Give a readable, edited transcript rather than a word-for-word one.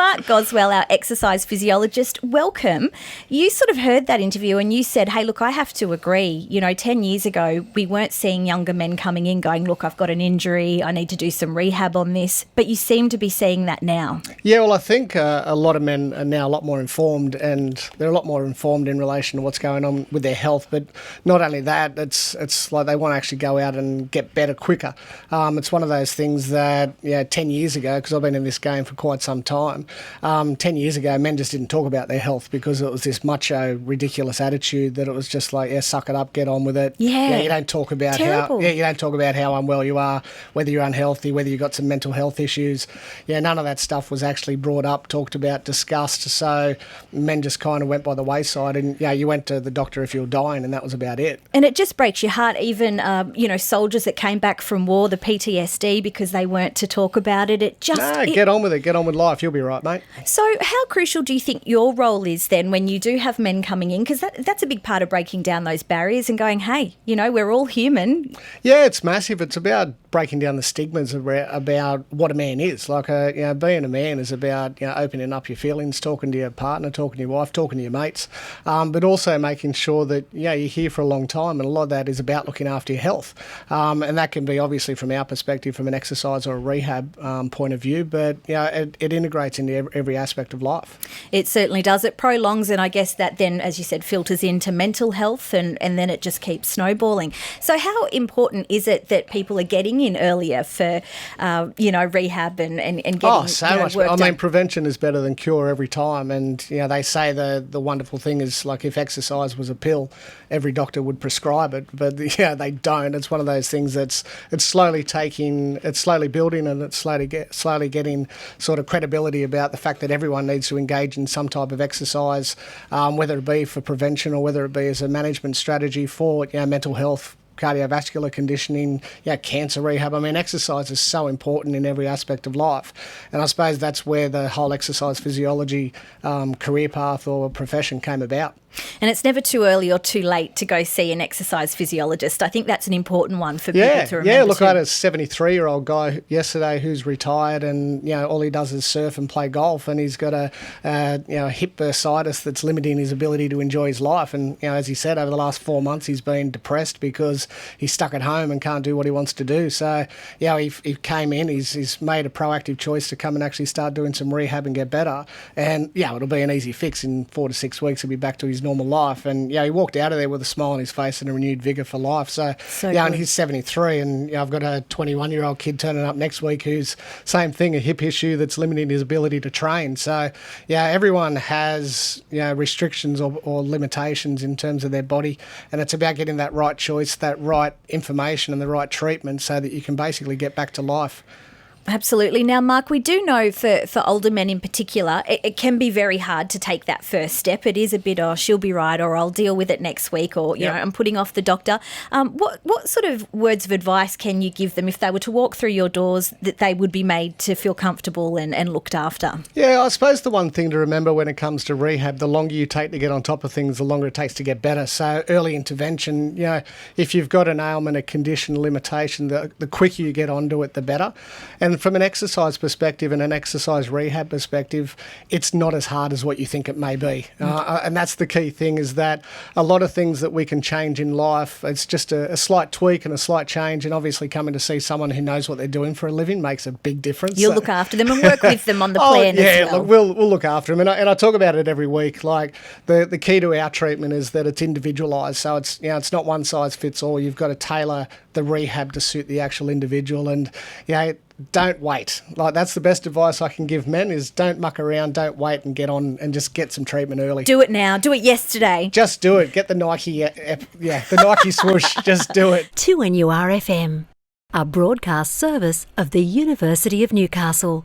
Mark Goswell, our exercise physiologist, welcome. You sort of heard that interview and you said, hey, look, I have to agree. 10 years ago, we weren't seeing younger men coming in going, look, I've got an injury, I need to do some rehab on this. But you seem to be seeing that now. Yeah, well, I think a lot of men are now a lot more informed, and they're a lot more informed in relation to what's going on with their health. But not only that, it's like they want to actually go out and get better quicker. It's one of those things that, 10 years ago, because I've been in this game for quite some time, 10 years ago, men just didn't talk about their health because it was this macho, ridiculous attitude that it was just like, suck it up, get on with it. Yeah. You don't talk about how unwell you are, whether you're unhealthy, whether you've got some mental health issues. None of that stuff was actually brought up, talked about, discussed. So men just kind of went by the wayside, and you went to the doctor if you were dying, and that was about it. And it just breaks your heart, even soldiers that came back from war, the PTSD, because they weren't to talk about it. Get on with it. Get on with life. You'll be right, mate. So how crucial do you think your role is then when you do have men coming in? Because that's a big part of breaking down those barriers and going, hey, we're all human. Yeah, it's massive. It's about breaking down the stigmas about what a man is. Like, being a man is about, opening up your feelings, talking to your partner, talking to your wife, talking to your mates, but also making sure that, you're here for a long time. And a lot of that is about looking after your health. And that can be obviously from our perspective, from an exercise or a rehab point of view, but, it integrates into every aspect of life. It certainly does. It prolongs, and I guess that then, as you said, filters into mental health, and then it just keeps snowballing. So how important is it that people are getting in earlier for, rehab and getting so much. work done? Prevention is better than cure every time. And, they say the wonderful thing is, like, if exercise was a pill, every doctor would prescribe it. But, they don't. It's one of those things it's slowly building, and it's slowly getting sort of credibility about the fact that everyone needs to engage in some type of exercise, whether it be for prevention or whether it be as a management strategy for, mental health, cardiovascular conditioning, cancer rehab. Exercise is so important in every aspect of life. And I suppose that's where the whole exercise physiology career path or profession came about. And it's never too early or too late to go see an exercise physiologist. I think that's an important one for people to remember. Yeah, look, I had a 73-year-old guy yesterday who's retired, and all he does is surf and play golf, and he's got a hip bursitis that's limiting his ability to enjoy his life. And as he said, over the last 4 months he's been depressed because he's stuck at home and can't do what he wants to do. So he came in, he's made a proactive choice to come and actually start doing some rehab and get better. And it'll be an easy fix. In 4 to 6 weeks he'll be back to his normal life. And he walked out of there with a smile on his face and a renewed vigour for life. So and he's 73, and I've got a 21-year-old kid turning up next week who's same thing, a hip issue that's limiting his ability to train. So everyone has restrictions or limitations in terms of their body, and it's about getting that right choice, that right information and the right treatment so that you can basically get back to life. Absolutely. Now, Mark, we do know for older men in particular, it can be very hard to take that first step. It is a bit, she'll be right, or I'll deal with it next week, or, I'm putting off the doctor. What sort of words of advice can you give them if they were to walk through your doors that they would be made to feel comfortable and looked after? Yeah, I suppose the one thing to remember when it comes to rehab, the longer you take to get on top of things, the longer it takes to get better. So early intervention, if you've got an ailment, a condition, limitation, the quicker you get onto it, the better. And from an exercise perspective and an exercise rehab perspective, it's not as hard as what you think it may be. And that's the key thing, is that a lot of things that we can change in life, it's just a slight tweak and a slight change. And obviously coming to see someone who knows what they're doing for a living makes a big difference. You'll look after them and work with them on the plan as well. Look, we'll look after them. And I talk about it every week. Like the key to our treatment is that it's individualised. So it's not one size fits all. You've got to tailor the rehab to suit the actual individual. And don't wait. Like, that's the best advice I can give men, is don't muck around, don't wait, and get on and just get some treatment early. Do it now. Do it yesterday. Just do it. Get the Nike, the Nike swoosh. Just do it. 2NURFM, a broadcast service of the University of Newcastle.